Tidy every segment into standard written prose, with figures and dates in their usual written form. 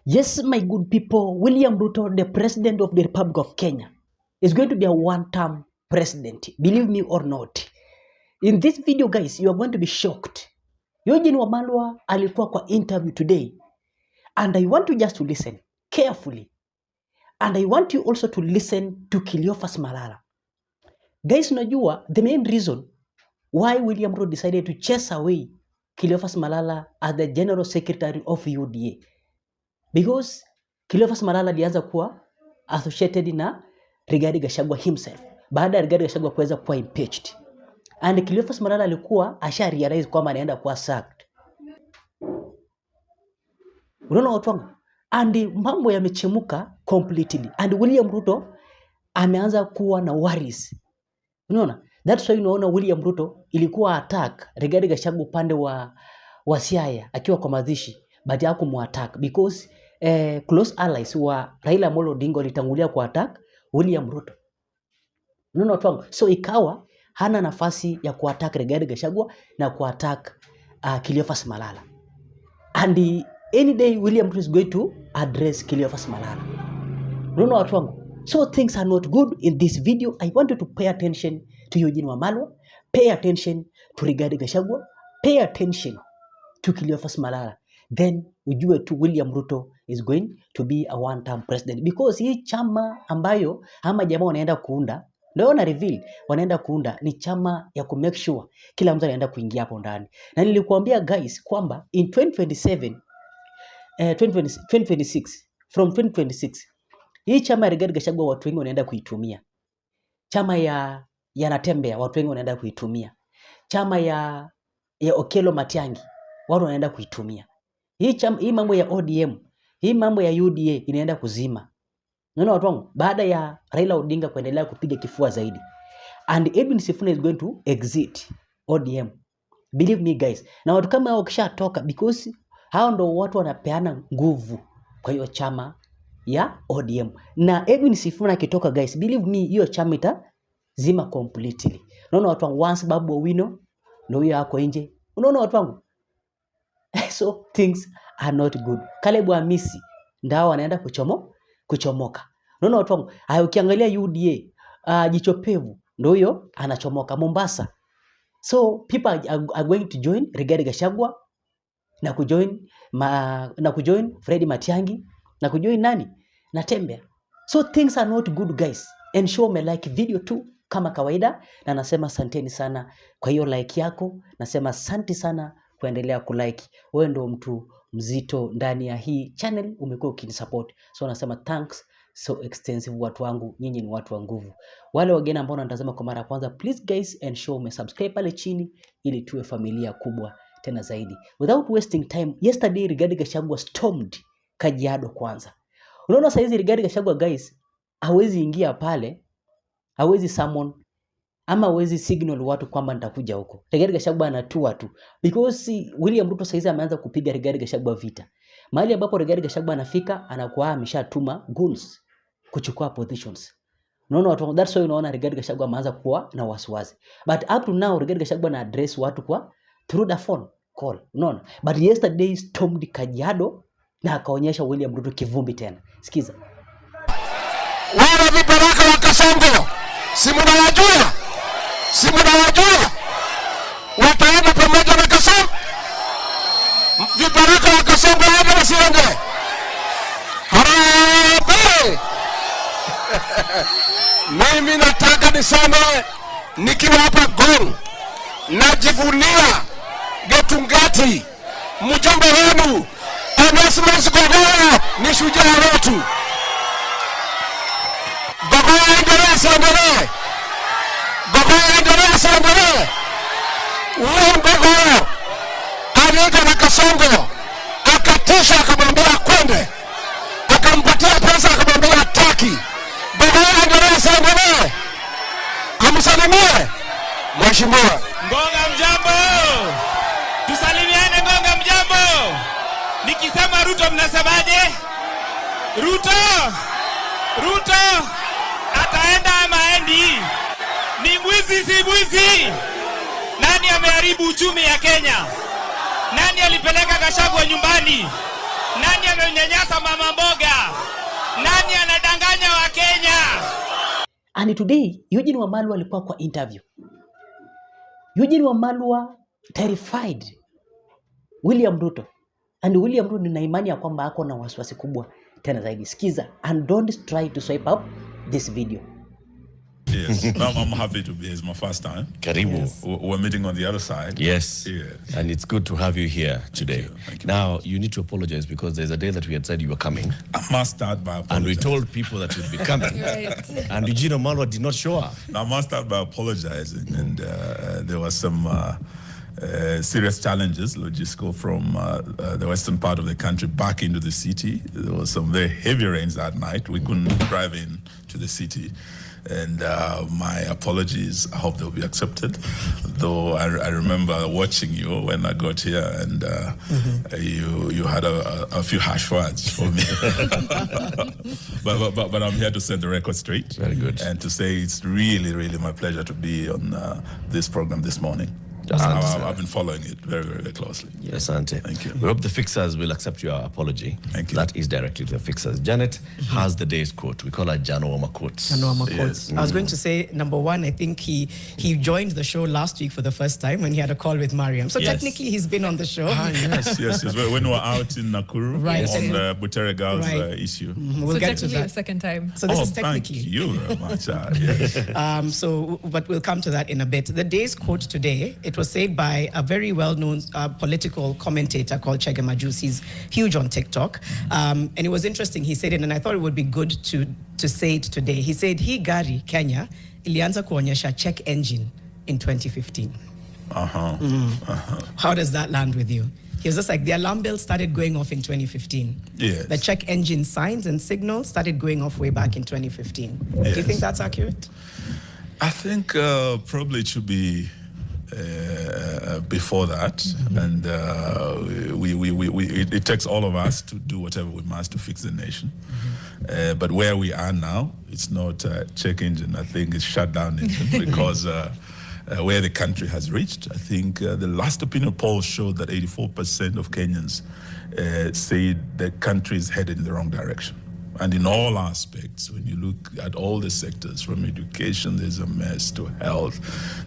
Yes, my good people, William Ruto, the president of the Republic of Kenya, is going to be a one-term president. Believe me or not. In this video, guys, you are going to be shocked. Eugene Wamalwa alikuwa kwa interview today. And I want you just to listen carefully. And I want you also to listen to Cleophas Malala. Guys, unajua, the main reason why William Ruto decided to chase away Cleophas Malala as the General Secretary of UDA. Because Cleophas Malala alianza kuwa associated na Rigathi Gachagua himself. Baada ya Rigathi Gachagua kuweza kuwa impeached. And Cleophas Malala alikuwa asha realize kwamba anaenda kuwa sacked. Unaona watu wangu? And mambo yamechemuka completely. And William Ruto ameanza kuwa na worries. Unaona? That's why unaona William Ruto ilikuwa attack Rigathi Gachagua upande wa Siaya akiwa kwa mazishi, but hakumuattack because close allies wa Raila Amolo Odinga walitangulia kwa attack William Ruto. Unaona watu wangu? So ikawa hana nafasi ya kuattack Rigathi Gachagua na kuattack Cleophas Malala. And any day William Ruto is going to address Cleophas Malala. Unaona watu wangu? So things are not good in this video. I want you to pay attention to Eugene Wamalwa, pay attention to Rigathi Gachagua, pay attention to Cleophas Malala. Then ujue tu William Ruto is going to be a one-term president. Because hii chama ambayo ama jamaa wanaenda kuunda, ndio na reveal wanaenda kuunda ni chama ya ku make sure kila mtu anaenda kuingia hapo ndani. Na nilikuambia guys kwamba in 2026 from 2026 hii chama ya Rigathi Gachagua watu wengi wanaenda kuitumia. Chama ya Natembea watu wengi wanaenda kuitumia. Chama ya Okello Matiang'i watu wanaenda kuitumia. Hii mambo ya ODM, hii mambo ya UDA inaenda kuzima. Unaona watu wangu? Baada ya Raila Odinga kuendelea kupiga kifua zaidi. And Edwin Sifuna is going to exit ODM. Believe me guys. Na watu kama hao kishatoka because hao ndo watu wanapeana nguvu kwa hiyo chama ya ODM. Na Edwin Sifuna akitoka guys, believe me hiyo chama itazima completely. Unaona watu wangu? Once Babu Owino ndio huyo hapo nje. Unaona watu wangu? So things are not good. Caleb Amisi ndao wanaenda kuchomoka. Unaona watu wangu? Hayo ukiangalia UDA, jicho pevu ndio huyo anachomoka Mombasa. So people are going to join Rigathi Gachagua na kujoin Fred Matiang'i na kujoin nani? Natembea. So things are not good guys. And show me like video tu kama kawaida, na nasema asanteni sana kwa hiyo like yako. Nasema asante sana kuendelea kulike. Wewe ndio mtu mzito ndani ya hii channel, umekuwa ukinisupport. So nasema thanks so extensive watu wangu, nyinyi ni watu wa nguvu. Wale wageni ambao wanatazama kwa mara ya kwanza, please guys and show me subscribe pale chini ili tuwe familia kubwa tena zaidi. Without wasting time, yesterday Rigathi Gachagua stormed Kajiado kwanza. Unaona sasa hizi Rigathi Gachagua guys, hawezi ingia pale, hawezi summon ama hawezi signal watu kwamba nitakuja huko. Rigathi Gachagua anatua tu because William Ruto sasa hizi ameanza kupiga Rigathi Gachagua vita. Mahali ambapo Rigathi Gachagua anafika anakuwa ameshatuma goons kuchukua positions. Unaona watu, that's why unaona Rigathi Gachagua ameanza kuwa na wasiwasi. But up to now Rigathi Gachagua na address watu kwa through the phone call. Unaona? But yesterday stormed Kajiado na akaonyesha William Ruto kivumbi tena. Sikiza. Wale vibaraka wa Kasongo, si mnawajua? Wataenda pamoja na Kasongo? Vibaraka wa Kasongo waje wasiende? Harambee! Mimi nataka niseme nikiwa hapa Gung, najivunia Getungati, mjomba wenu Onesmus Gogoya ni shujaa wetu. Gogoya endelea siendelee. Gogoya alienda na Kasongo, akatisha akamwambia kwende, akampatia pesa akamwambia hataki. Gogoya endelea siendelee. Amsalimie Mheshimiwa Ngonga mjambo. Tusalimiane Ngonga mjambo. Nikisema Ruto mnasemaje? Ruto ataenda ama endi? Ni mwizi si mwizi? Nani ameharibu uchumi ya Kenya? Nani alipeleka Gachagua nyumbani? Nani amenyanyasa mama And today, Eugene Wamalwa alikuwa kwa interview. Eugene Wamalwa terrified William Ruto. And William Ruto nina imani ya kwamba ako na wasiwasi kubwa tena zaidi. Sikiza, and don't try to swipe up this video. Yes, I'm happy to be here. It's my first time. Karibu. Yes. We're meeting on the other side. Yes. Yes. And it's good to have you here today. Thank you. Now, you need to apologize because there's a day that we had said you were coming. I must start by apologizing. And we told people that you'd be coming. And Eugene Wamalwa did not show up. I must start by apologizing. And there was some serious challenges, logistical, from the western part of the country back into the city. There was some very heavy rains that night. We couldn't drive in to the city. And my apologies, I hope they'll be accepted. Though I remember watching you when I got here, and you had a few harsh words for me. but I'm here to set the record straight. Very good. And to say it's really, really my pleasure to be on this program this morning. I've been following it very, very, very closely. Yes, Ante. Thank you. We hope the fixers will accept your apology. Thank you. That is directly to the fixers. Janet has the day's quote. We call her Janowama quotes. Janowama Yes. quotes. I was going to say, number one, I think he joined the show last week for the first time when he had a call with Mariam. So Yes. technically he's been on the show. Yes. When we were out in Nakuru Right. on the Butere Girls Right. issue. We'll So get to technically the that. second time. So this is Thank technically. you very much. Yes. But we'll come to that in a bit. The day's quote today, it was said by a very well-known political commentator called Chege Majus. He's huge on TikTok. And it was interesting. He said it, and I thought it would be good to say it today. He said, hii gari, Kenya, ilianza kuonyesha check engine in 2015. How does that land with you? He was just like, the alarm bell started going off in 2015. Yes. The check engine signs and signals started going off way back in 2015. Do you Yes. think that's accurate? I think probably it should be before that, and it takes all of us to do whatever we must to fix the nation. But where we are now, it's not a check engine. I think it's shut down engine because where the country has reached. I think the last opinion poll showed that 84% of Kenyans say the country is headed in the wrong direction. And in all aspects, when you look at all the sectors, from education, there's a mess, to health,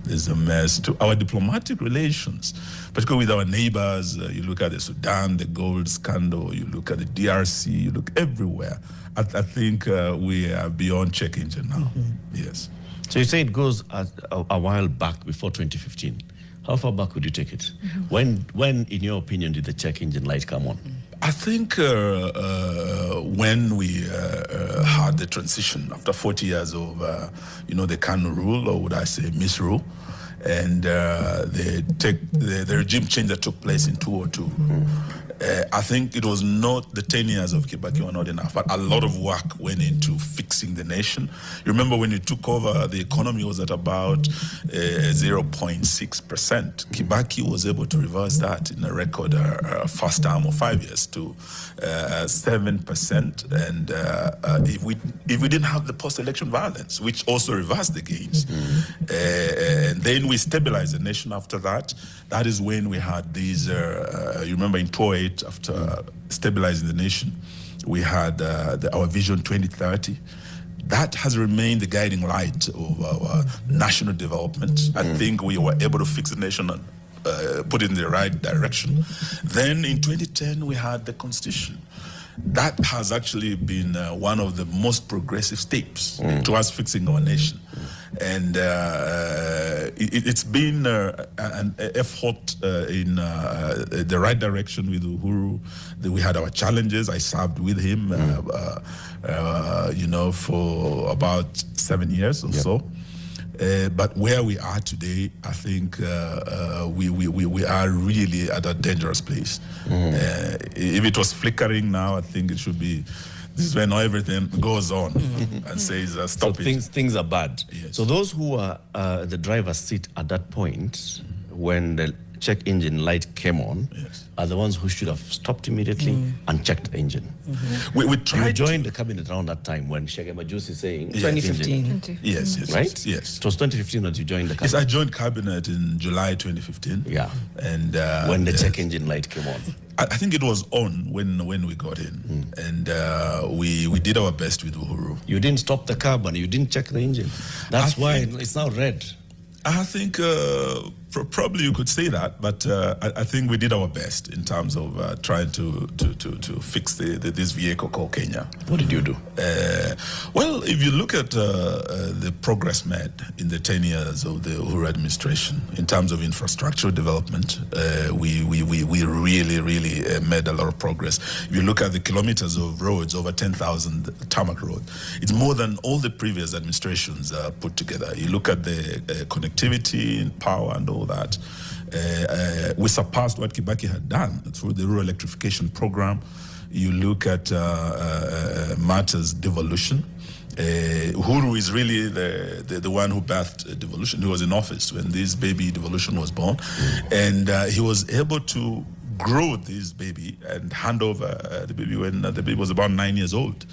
there's a mess, to our diplomatic relations, particularly with our neighbors. You look at the Sudan, the gold scandal, you look at the DRC, you look everywhere. I think we are beyond check engine now. Yes. So you say it goes a while back before 2015. How far back would you take it? When, in your opinion, did the check engine light come on? I think when we had the transition after 40 years of, the Kanu rule, or would I say misrule, and the regime change that took place in 2002. I think it was not the 10 years of Kibaki were not enough, but a lot of work went into fixing the nation. You remember when you took over, the economy was at about 0.6%. Kibaki was able to reverse that in a record first term of 5 years to 7%. And if we didn't have the post-election violence, which also reversed the gains, and then we stabilized the nation after that. That is when we had these, you remember in 2008, after stabilizing the nation, we had our Vision 2030. That has remained the guiding light of our national development. I think we were able to fix the nation and put it in the right direction. Then in 2010, we had the Constitution. That has actually been one of the most progressive steps towards fixing our nation. And it's been an effort in the right direction with Uhuru. We had our challenges. I served with him, for about 7 years or so. But where we are today, I think we are really at a dangerous place. If it was flickering now, I think it should be. This is when everything goes on and says, stop it. Things are bad. Yes. So those who are the driver's seat at that point, when the check engine light came on, are the ones who should have stopped immediately and checked the engine. We tried. You joined the cabinet around that time when Chege Majus is saying 2015. Yes. Right? Yes. It was 2015 that you joined the cabinet. Yes, I joined cabinet in July 2015. Yeah. And when the check engine light came on. I think it was on when we got in, and we did our best with Uhuru. You didn't stop the car, and you didn't check the engine. That's why it's now red. I think probably you could say that, but I think we did our best in terms of trying to fix this vehicle called Kenya. What did you do? Well, if you look at the progress made in the 10 years of the Uhuru administration in terms of infrastructure development, we really made a lot of progress. If you look at the kilometers of roads, over 10,000 tarmac roads, it's more than all the previous administrations put together. You look at the connectivity and power and all that. We surpassed what Kibaki had done through the rural electrification program. You look at matters devolution. Uhuru is really the one who bathed devolution. He was in office when this baby devolution was born, and he was able to grow this baby and hand over the baby when the baby was about 9 years old.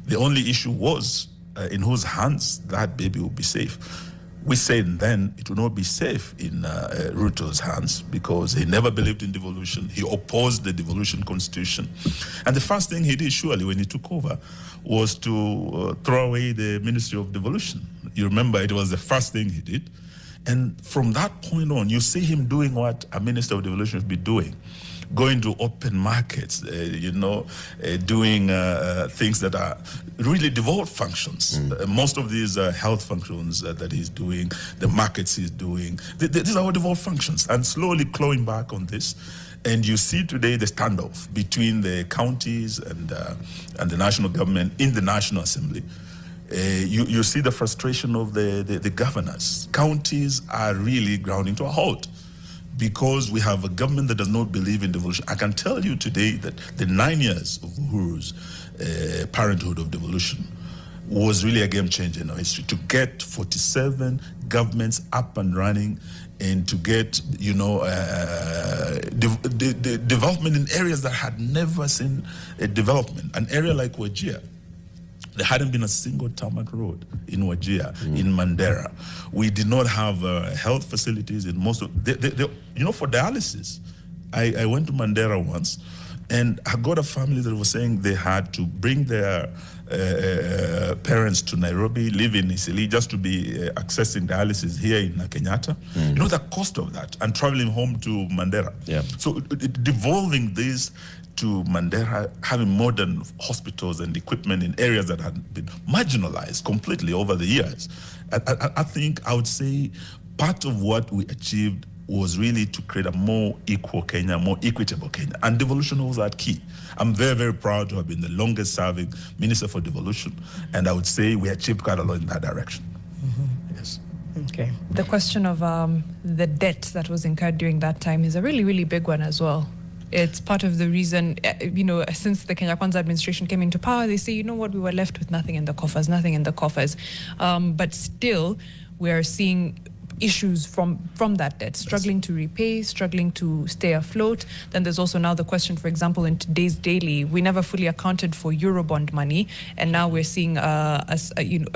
The only issue was in whose hands that baby would be safe. We said then it would not be safe in Ruto's hands because he never believed in devolution. He opposed the devolution constitution. And the first thing he did, surely, when he took over, was to throw away the Ministry of Devolution. You remember it was the first thing he did. And from that point on, you see him doing what a Minister of Devolution should be doing. Going to open markets, doing things that are really devolved functions. Most of these health functions that he's doing, the markets he's doing, these are all devolved functions, and slowly clawing back on this. And you see today the standoff between the counties and the national government in the National Assembly. You see the frustration of the governors. Counties are really grounding to a halt, because we have a government that does not believe in devolution. I can tell you today that the 9 years of Uhuru's parenthood of devolution was really a game changer in our history. To get 47 governments up and running, and to get development in areas that had never seen a development. An area like Wajir, there hadn't been a single tarmac road in Wajir, in Mandera. We did not have health facilities in most of for dialysis. I went to Mandera once, and I got a family that was saying they had to bring their parents to Nairobi, live in Isili, just to be accessing dialysis here in Kenyatta. You know the cost of that, and traveling home to Mandera. Yeah. So devolving this to Mandera, having modern hospitals and equipment in areas that had been marginalized completely over the years. I think I would say part of what we achieved was really to create a more equal Kenya, more equitable Kenya. And devolution was that key. I'm very, very proud to have been the longest serving Minister for Devolution. And I would say we achieved quite a lot in that direction. Yes. Okay. The question of the debt that was incurred during that time is a really, really big one as well. It's part of the reason, since the Kenya Kwanza administration came into power, they say, you know what, we were left with nothing in the coffers. But still, we're seeing issues from that debt, struggling to repay, struggling to stay afloat. Then there's also now the question, for example, in today's daily, we never fully accounted for Eurobond money, and now we're seeing a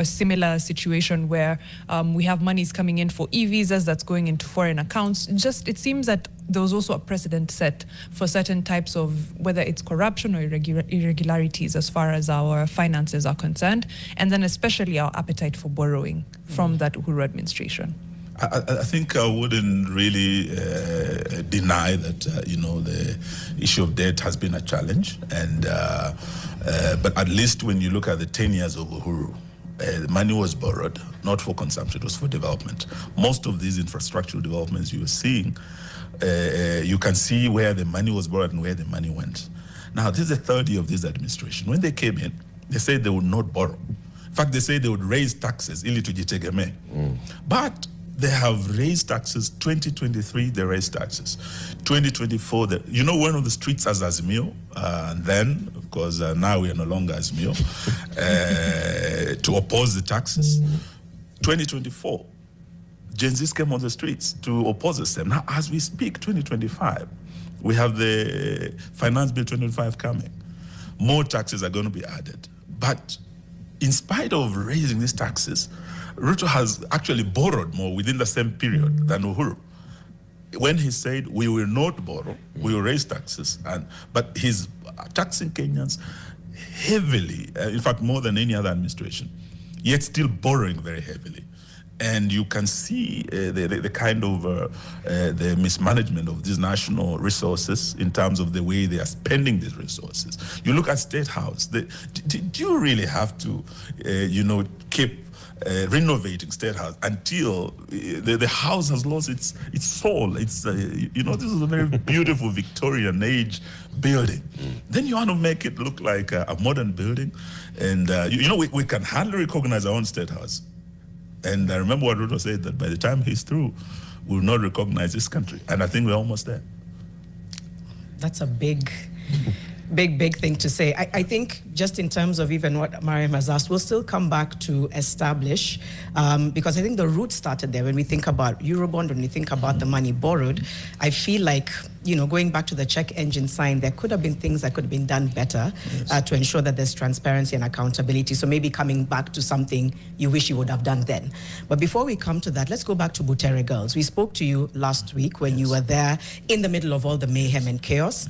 similar situation where we have monies coming in for e-visas that's going into foreign accounts. It seems that there was also a precedent set for certain types of, whether it's corruption or irregularities as far as our finances are concerned, and then especially our appetite for borrowing from that Uhuru administration. I think I wouldn't really deny that the issue of debt has been a challenge, and but at least when you look at the 10 years of Uhuru, the money was borrowed not for consumption; it was for development. Most of these infrastructural developments you are seeing, you can see where the money was borrowed and where the money went. Now, this is the third year of this administration. When they came in, they said they would not borrow. In fact, they said they would raise taxes, ili tujitegemee. But they have raised taxes. 2023, they raised taxes. 2024, one of the streets as Azimio, and then, of course, now we are no longer Azimio, to oppose the taxes. 2024, Gen Zs came on the streets to oppose the same. Now, as we speak, 2025, we have the Finance Bill 2025 coming. More taxes are going to be added. But in spite of raising these taxes, Ruto has actually borrowed more within the same period than Uhuru. When he said, we will not borrow, we will raise taxes, but he's taxing Kenyans, heavily, in fact, more than any other administration, yet still borrowing very heavily. And you can see the kind of the mismanagement of these national resources in terms of the way they are spending these resources. You look at State House. Do you really have to, keep renovating State House until the house has lost its soul? It's this is a very beautiful Victorian age building. Then you want to make it look like a modern building, and we can hardly recognize our own State House. And I remember what Ruto said, that by the time he's through, we will not recognize this country. And I think we're almost there. That's a big thing to say. I think just in terms of even what Mariam has asked, we'll still come back to establish, because I think the root started there. When we think about Eurobond, when we think about the money borrowed, I feel like, going back to the check engine sign, there could have been things that could have been done better to ensure that there's transparency and accountability. So maybe coming back to something you wish you would have done then. But before we come to that, let's go back to Butere Girls. We spoke to you last week when you were there in the middle of all the mayhem and chaos.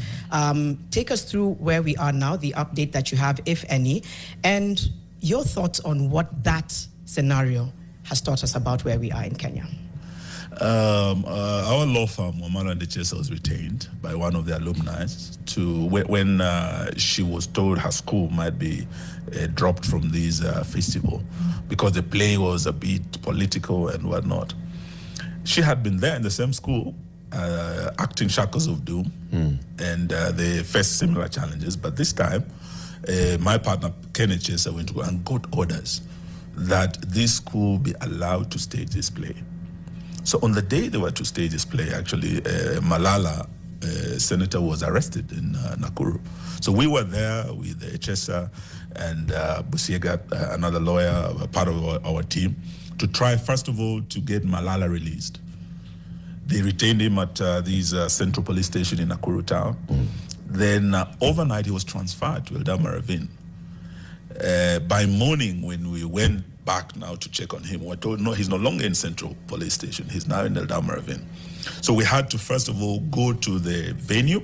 Take us through where we are now, the update that you have, if any, and your thoughts on what that scenario has taught us about where we are in Kenya. Our law firm, Wamala and Chesa, was retained by one of the alumni when she was told her school might be dropped from this festival because the play was a bit political and whatnot. She had been there in the same school, acting Shackles of Doom, and they faced similar challenges. But this time, my partner, Kenneth Chesa, went to go and got orders that this school be allowed to stage this play. So on the day they were to stage this play, actually, Malala, senator, was arrested in Nakuru. So we were there with Chesa and Busiega, another lawyer, part of our team, to try, first of all, to get Malala released. They retained him at this central police station in Nakuru town. Then overnight, he was transferred to Eldama Ravine. By morning, when we went back now to check on him, we were told, no, he's no longer in central police station. He's now in Eldama Ravine. So we had to, first of all, go to the venue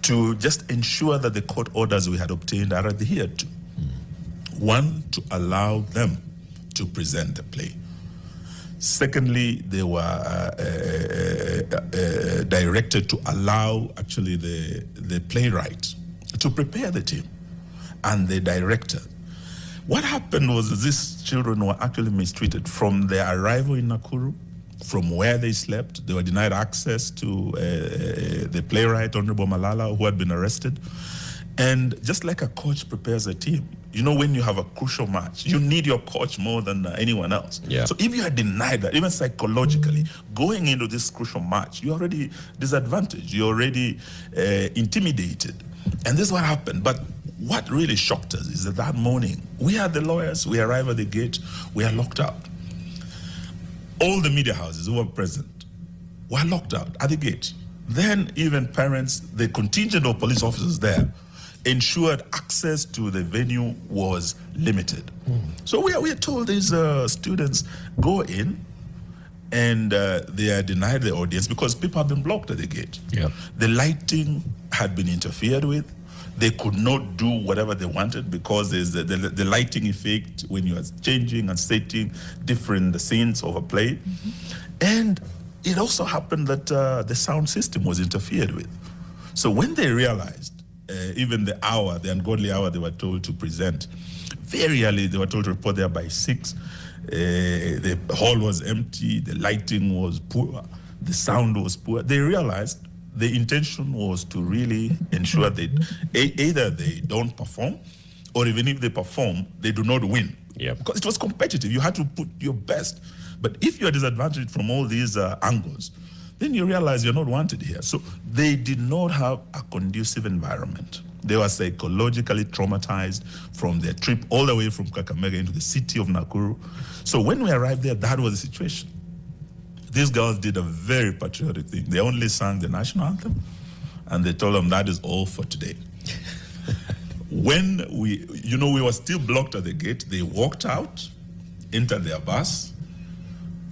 to just ensure that the court orders we had obtained are adhered to. One, to allow them to present the play. Secondly, they were directed to allow actually the playwright to prepare the team and the director. What happened was these children were actually mistreated from their arrival in Nakuru, from where they slept. They were denied access to the playwright, Honorable Malala, who had been arrested. And just like a coach prepares a team, when you have a crucial match, you need your coach more than anyone else. Yeah. So if you are denied that, even psychologically, going into this crucial match, you're already disadvantaged, you're already intimidated. And this is what happened. But what really shocked us is that morning, we had the lawyers, we arrived at the gate, we are locked out. All the media houses who were present were locked out at the gate. Then even parents, the contingent of police officers there, ensured access to the venue was limited. So we are told these students go in and they are denied the audience because people have been blocked at the gate. Yep. The lighting had been interfered with. They could not do whatever they wanted because there's the lighting effect when you are changing and setting different scenes of a play. And it also happened that the sound system was interfered with. So when they realized, even the ungodly hour they were told to present, very early they were told to report there by 6. The hall was empty, the lighting was poor, the sound was poor. They realized the intention was to really ensure that either they don't perform, or even if they perform, they do not win. Yep. Because it was competitive. You had to put your best. But if you are disadvantaged from all these angles, then you realize you're not wanted here. So they did not have a conducive environment. They were psychologically traumatized from their trip all the way from Kakamega into the city of Nakuru. So when we arrived there, that was the situation. These girls did a very patriotic thing. They only sang the national anthem, and they told them that is all for today. When we were still blocked at the gate, they walked out, entered their bus,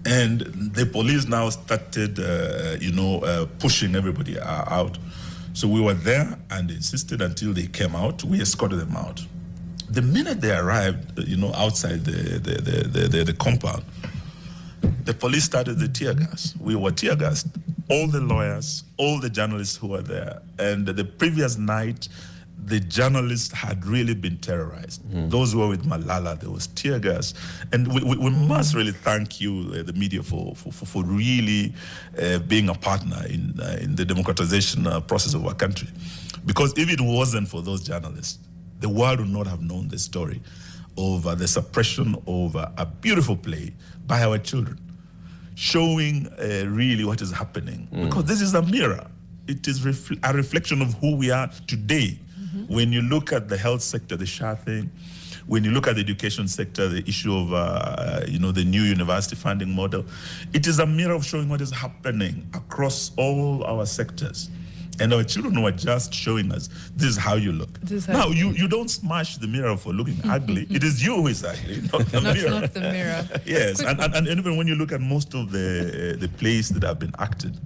and the police now started, pushing everybody out. So we were there and insisted until they came out. We escorted them out. The minute they arrived, outside the compound, the police started the tear gas. We were tear gassed. All the lawyers, all the journalists who were there. And the previous night, the journalists had really been terrorized. Those who were with Malala, there was tear gas. And we must really thank you, the media, for really being a partner in the democratization process of our country. Because if it wasn't for those journalists, the world would not have known the story of the suppression of a beautiful play by our children, showing really what is happening. Because this is a mirror. It is a reflection of who we are today. When you look at the health sector, the SHA thing, when you look at the education sector, the issue of the new university funding model, it is a mirror of showing what is happening across all our sectors. And our children were just showing us, this is how you look. Now, you don't smash the mirror for looking ugly. It is you who is ugly, not the mirror. Not the mirror. Yes, and even when you look at most of the plays that have been acted,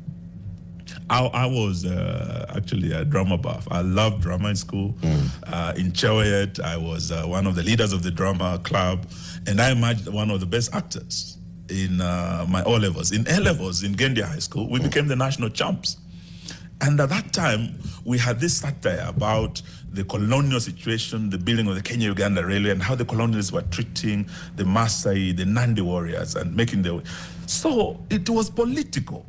I was actually a drama buff. I loved drama in school. In Chowet, I was one of the leaders of the drama club, and I emerged one of the best actors in my O-levels. In A-levels, in Gendia High School, we became the national champs. And at that time, we had this satire about the colonial situation, the building of the Kenya-Uganda Railway, and how the colonialists were treating the Maasai, the Nandi warriors, and making their way. So it was political.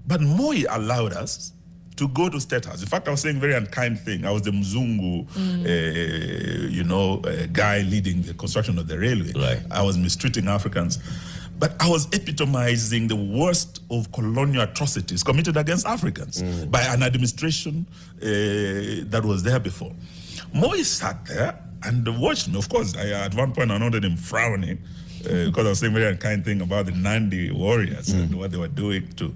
But Moi allowed us to go to State House. In fact, I was saying a very unkind thing. I was the Mzungu, guy leading the construction of the railway. Right. I was mistreating Africans. But I was epitomizing the worst of colonial atrocities committed against Africans by an administration that was there before. Moi sat there and watched me. Of course, at one point I noted him frowning because I was saying a very unkind thing about the Nandi warriors and what they were doing to,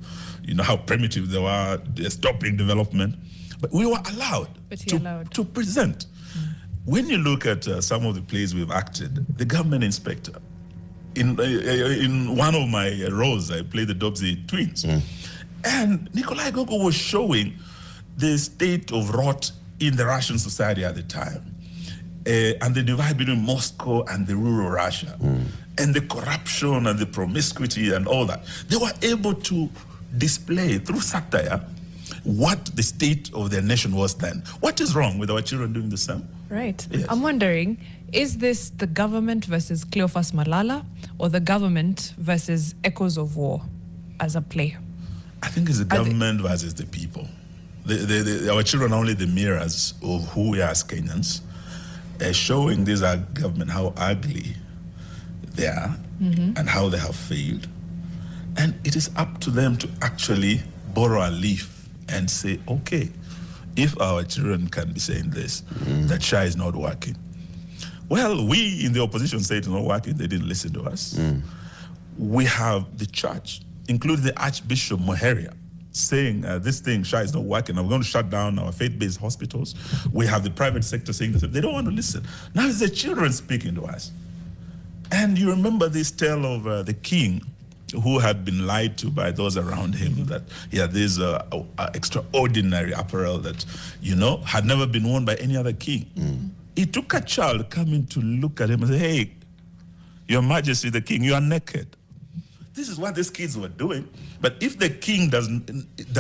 how primitive they were, stopping development. But we were allowed to present. When you look at some of the plays we've acted, the government inspector, in one of my roles, I played the Dobsy twins. And Nikolai Gogo was showing the state of rot in the Russian society at the time. And the divide between Moscow and the rural Russia. And the corruption and the promiscuity and all that. They were able to display through satire what the state of their nation was then. What is wrong with our children doing the same? Right. Yes. I'm wondering, is this the government versus Cleophas Malala or the government versus Echoes of War as a play? I think it's the government versus the people. Our children are only the mirrors of who we are as Kenyans, showing this our government how ugly they are and how they have failed. And it is up to them to actually borrow a leaf and say, okay, if our children can be saying this, that SHA is not working. Well, we in the opposition say it's not working. They didn't listen to us. We have the church, including the Archbishop Moheria, saying this thing, SHA is not working. I'm going to shut down our faith-based hospitals. We have the private sector saying this. They don't want to listen. Now it's the children speaking to us. And you remember this tale of the king who had been lied to by those around him that he had this extraordinary apparel that, had never been worn by any other king. He took a child coming to look at him and say, hey, Your Majesty, the king, you are naked. This is what these kids were doing. But if the king does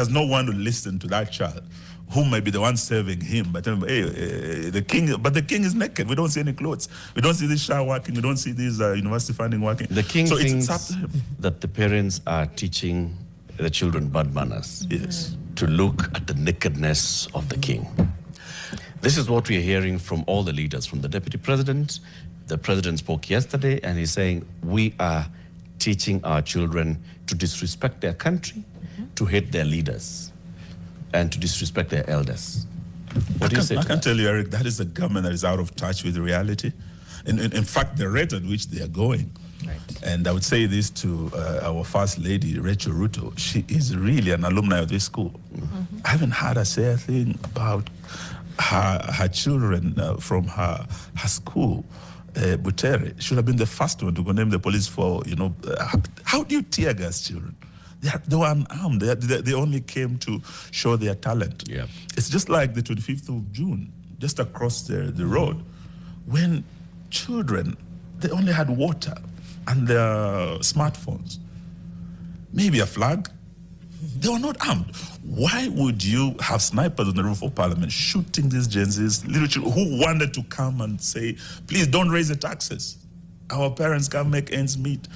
not want to listen to that child, who might be the one serving him, but the king is naked. We don't see any clothes. We don't see this SHA working. We don't see this university funding working. The king so thinks it's up to him. that the parents are teaching the children bad manners. Yes. To look at the nakedness of the king. This is what we are hearing from all the leaders, from the deputy president. The president spoke yesterday, and he's saying we are teaching our children to disrespect their country, to hate their leaders, and to disrespect their elders. What do you say to that? I can tell you, Eric, that is a government that is out of touch with reality. In fact, the rate at which they are going. Right. And I would say this to our first lady, P.Ruto. She is really an alumni of this school. I haven't heard her say a thing about her children from her school. Butere should have been the first one to condemn the police for, how do you tear gas children? They were unarmed. They only came to show their talent. Yeah. It's just like the 25th of June, just across the road, when children, they only had water and their smartphones, maybe a flag. They were not armed. Why would you have snipers on the roof of Parliament shooting these Gen Zs, little children who wanted to come and say, please don't raise the taxes. Our parents can't make ends meet.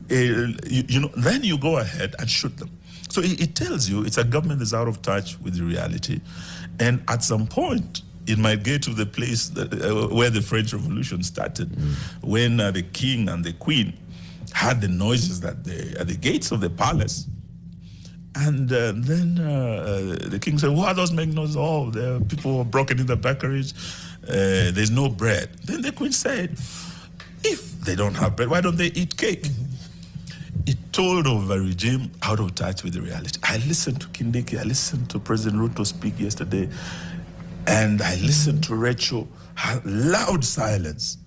Then you go ahead and shoot them. So it tells you it's a government that's out of touch with the reality. And at some point, it might get to the place that, where the French Revolution started, when the king and the queen had the noises at the gates of the palace. And then the king said, who are those making noises? Oh, there are people who are broken in the bakeries. There's no bread. Then the queen said, if they don't have bread, why don't they eat cake? It told of a regime out of touch with the reality. I listened to Kindiki, I listened to President Ruto speak yesterday, and I listened to Rachel. Her loud silence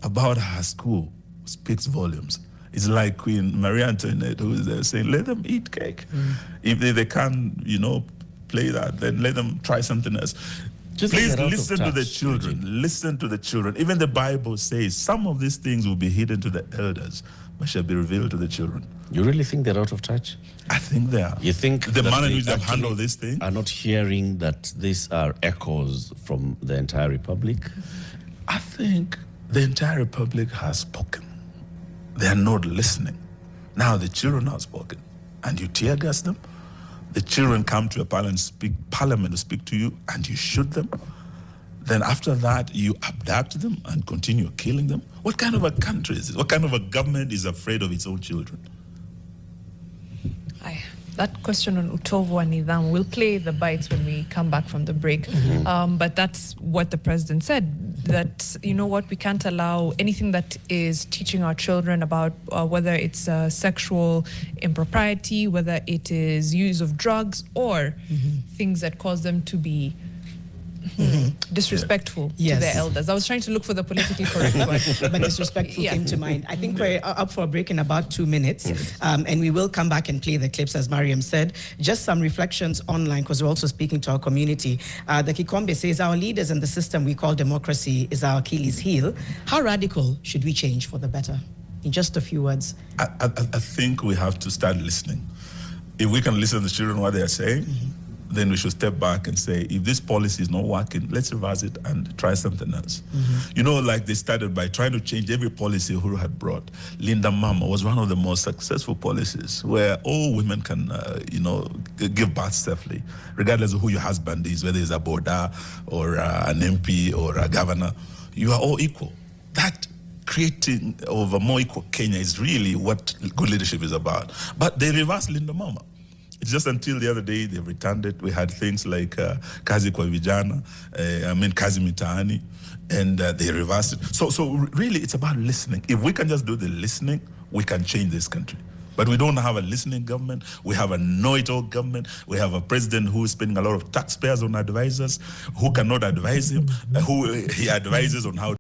about her school speaks volumes. It's like Queen Marie Antoinette, who is there saying, let them eat cake. If they can't, play that, then let them try something else. Please listen to the children. Listen to the children. Even the Bible says some of these things will be hidden to the elders, but shall be revealed to the children. You really think they're out of touch? I think they are. You think the that manner in they which they've actually handled this thing are not hearing that these are echoes from the entire republic? I think the entire republic has spoken. They are not listening. Now the children have spoken, and you tear gas them. The children come to a parliament to speak to you, and you shoot them. Then after that, you abduct them and continue killing them. What kind of a country is this? What kind of a government is afraid of its own children? That question on Utovu and Nidham, we'll play the bites when we come back from the break. But that's what the president said, that, we can't allow anything that is teaching our children about whether it's sexual impropriety, whether it is use of drugs, or things that cause them to be disrespectful to their elders. I was trying to look for the politically correct word. But disrespectful came to mind. I think we're up for a break in about 2 minutes. And we will come back and play the clips, as Mariam said. Just some reflections online, because we're also speaking to our community. The Kikombe says, our leaders and the system we call democracy is our Achilles heel. How radical should we change for the better? In just a few words. I think we have to start listening. If we can listen to the children, what they are saying, then we should step back and say, if this policy is not working, let's reverse it and try something else. Like they started by trying to change every policy Uhuru had brought. Linda Mama was one of the most successful policies where all women can, give birth safely, regardless of who your husband is, whether he's a Boda or an MP or a governor. You are all equal. That creating of a more equal Kenya is really what good leadership is about. But they reversed Linda Mama. It's just until the other day they returned it. We had things like Kazi kwa Vijana, Kazi Mitaani, and they reversed it. So really it's about listening. If we can just do the listening, we can change this country. But we don't have a listening government. We have a know-it-all government. We have a president who is spending a lot of taxpayers on advisors, who cannot advise him, who he advises on how